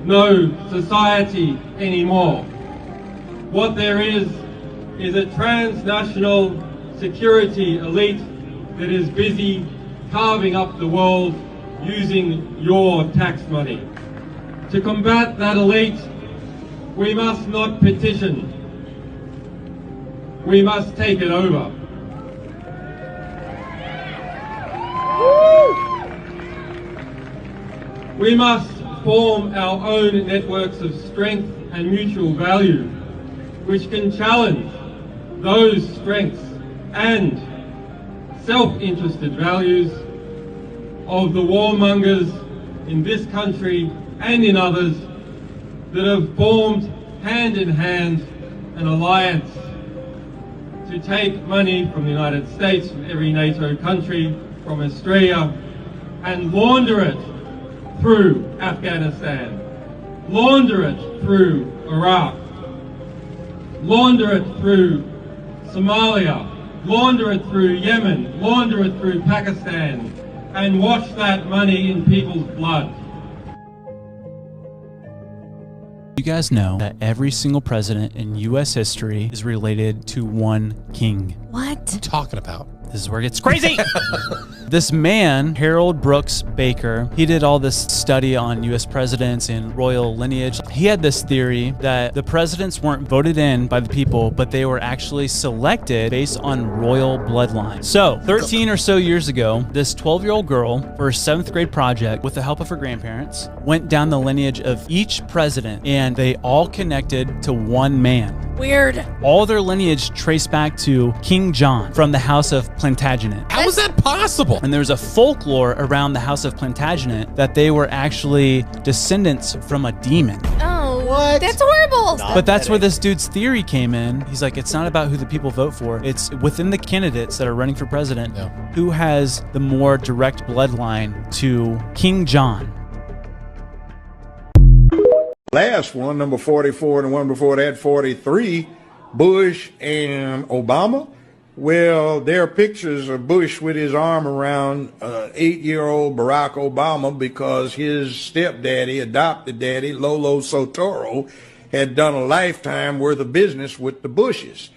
no society anymore. What there is a transnational security elite that is busy carving up the world using your tax money. To combat that elite, we must not petition. We must take it over. We must form our own networks of strength and mutual value, which can challenge those strengths and self-interested values of the warmongers in this country and in others that have formed hand in hand an alliance to take money from the United States, from every NATO country, from Australia, and launder it through Afghanistan launder it through Iraq, launder it through Somalia, launder it through Yemen, launder it through Pakistan, and wash that money in people's blood. You guys know that every single president in U.S. history is related to one king. What? What are you talking about? This is where it gets crazy. This man, Harold Brooks Baker, he did all this study on U.S. presidents and royal lineage. He had this theory that the presidents weren't voted in by the people, but they were actually selected based on royal bloodline. So 13 or so years ago, this 12-year-old girl, for her 7th grade project, with the help of her grandparents, went down the lineage of each president, and they all connected to one man. Weird. All their lineage traced back to King John from the House of Plantagenet. How is that possible? And there's a folklore around the House of Plantagenet that they were actually descendants from a demon. Oh, what? That's horrible. But that's where this dude's theory came in. He's like, it's not about who the people vote for. It's within the candidates that are running for president, who has the more direct bloodline to King John. Last one, number 44, and the one before that, 43, Bush and Obama. Well, there are pictures of Bush with his arm around 8-year-old Barack Obama because his stepdaddy, adopted daddy, Lolo Sotoro, had done a lifetime worth of business with the Bushes.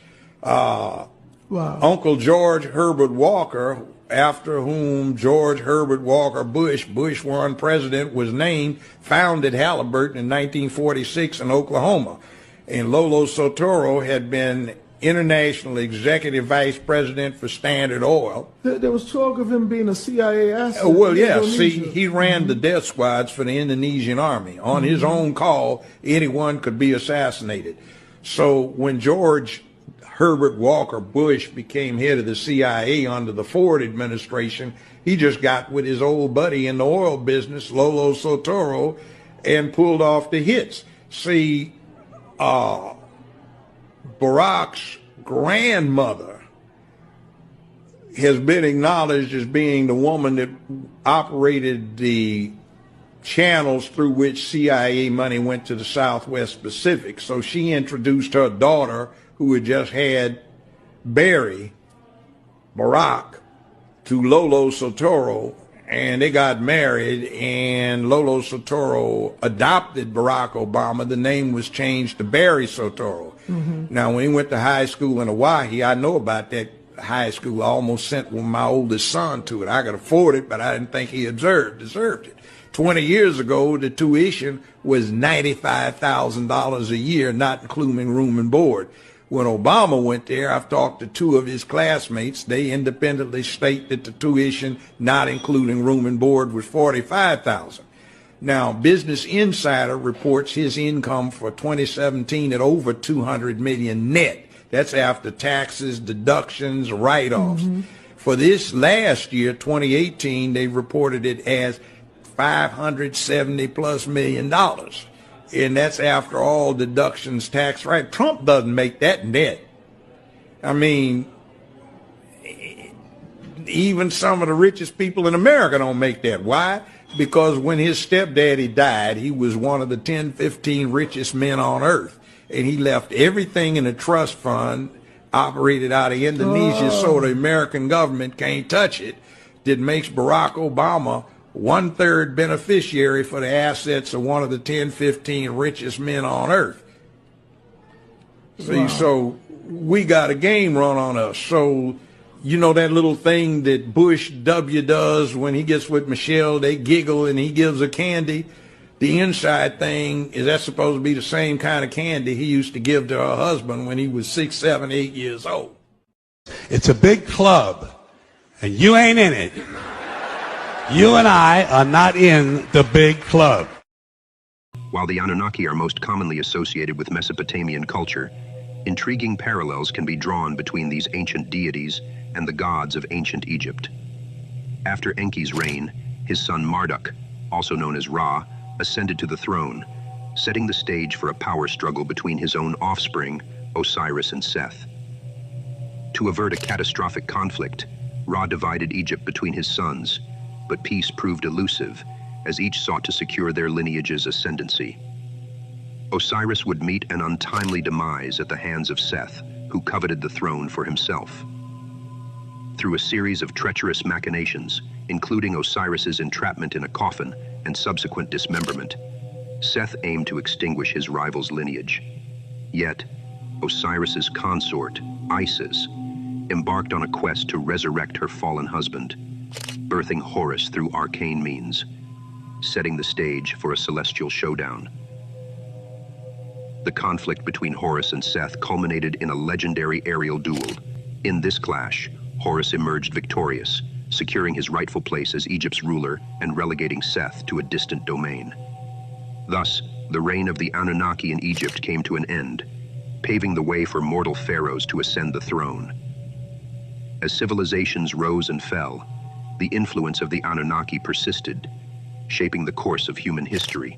Uncle George Herbert Walker, after whom George Herbert Walker Bush, Bush 1 president, was named, founded Halliburton in 1946 in Oklahoma. And Lolo Sotoro had been international executive vice president for Standard Oil. There was talk of him being a CIA asset. Well, yeah, see, he ran the death squads for the Indonesian army. On his own call, anyone could be assassinated. So when George Herbert Walker Bush became head of the CIA under the Ford administration, he just got with his old buddy in the oil business, Lolo Sotoro, and pulled off the hits. See, Barack's grandmother has been acknowledged as being the woman that operated the channels through which CIA money went to the Southwest Pacific. So she introduced her daughter, who had just had Barry, Barack, to Lolo Sotoro, and they got married, and Lolo Sotoro adopted Barack Obama. The name was changed to Barry Sotoro. Now, when he went to high school in Hawaii, I know about that high school. I almost sent my oldest son to it. I could afford it, but I didn't think he deserved it. 20 years ago, the tuition was $95,000 a year, not including room and board. When Obama went there, I've talked to 2 of his classmates. They independently state that the tuition, not including room and board, was $45,000. Now, Business Insider reports his income for 2017 at over $200 million net. That's after taxes, deductions, write-offs. For this last year, 2018, they reported it as $570+ million. And that's after all deductions, tax, right? Trump doesn't make that net. I mean, even some of the richest people in America don't make that. Why? Because when his stepdaddy died, he was one of the 10, 15 richest men on earth. And he left everything in a trust fund operated out of Indonesia, so the American government can't touch it. That makes Barack Obama 1/3 beneficiary for the assets of one of the 10, 15 richest men on earth. See, so we got a game run on us. So, you know that little thing that Bush W does when he gets with Michelle, they giggle and he gives her candy. The inside thing is that's supposed to be the same kind of candy he used to give to her husband when he was 6, 7, 8 years old. It's a big club, and you ain't in it. You and I are not in the big club. While the Anunnaki are most commonly associated with Mesopotamian culture, intriguing parallels can be drawn between these ancient deities and the gods of ancient Egypt. After Enki's reign, his son Marduk, also known as Ra, ascended to the throne, setting the stage for a power struggle between his own offspring, Osiris and Seth. To avert a catastrophic conflict, Ra divided Egypt between his sons, but peace proved elusive as each sought to secure their lineage's ascendancy. Osiris would meet an untimely demise at the hands of Seth, who coveted the throne for himself. Through a series of treacherous machinations, including Osiris's entrapment in a coffin and subsequent dismemberment, Seth aimed to extinguish his rival's lineage. Yet, Osiris's consort, Isis, embarked on a quest to resurrect her fallen husband, birthing Horus through arcane means, setting the stage for a celestial showdown. The conflict between Horus and Seth culminated in a legendary aerial duel. In this clash, Horus emerged victorious, securing his rightful place as Egypt's ruler and relegating Seth to a distant domain. Thus, the reign of the Anunnaki in Egypt came to an end, paving the way for mortal pharaohs to ascend the throne. As civilizations rose and fell, the influence of the Anunnaki persisted, shaping the course of human history.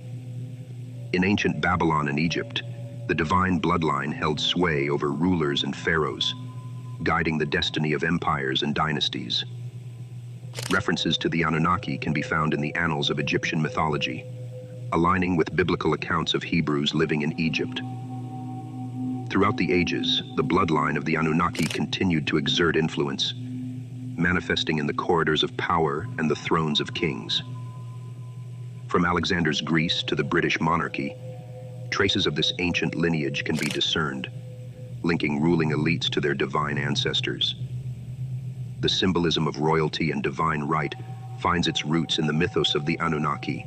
In ancient Babylon and Egypt, the divine bloodline held sway over rulers and pharaohs, guiding the destiny of empires and dynasties. References to the Anunnaki can be found in the annals of Egyptian mythology, aligning with biblical accounts of Hebrews living in Egypt. Throughout the ages, the bloodline of the Anunnaki continued to exert influence, manifesting in the corridors of power and the thrones of kings. From Alexander's Greece to the British monarchy, traces of this ancient lineage can be discerned, linking ruling elites to their divine ancestors. The symbolism of royalty and divine right finds its roots in the mythos of the Anunnaki,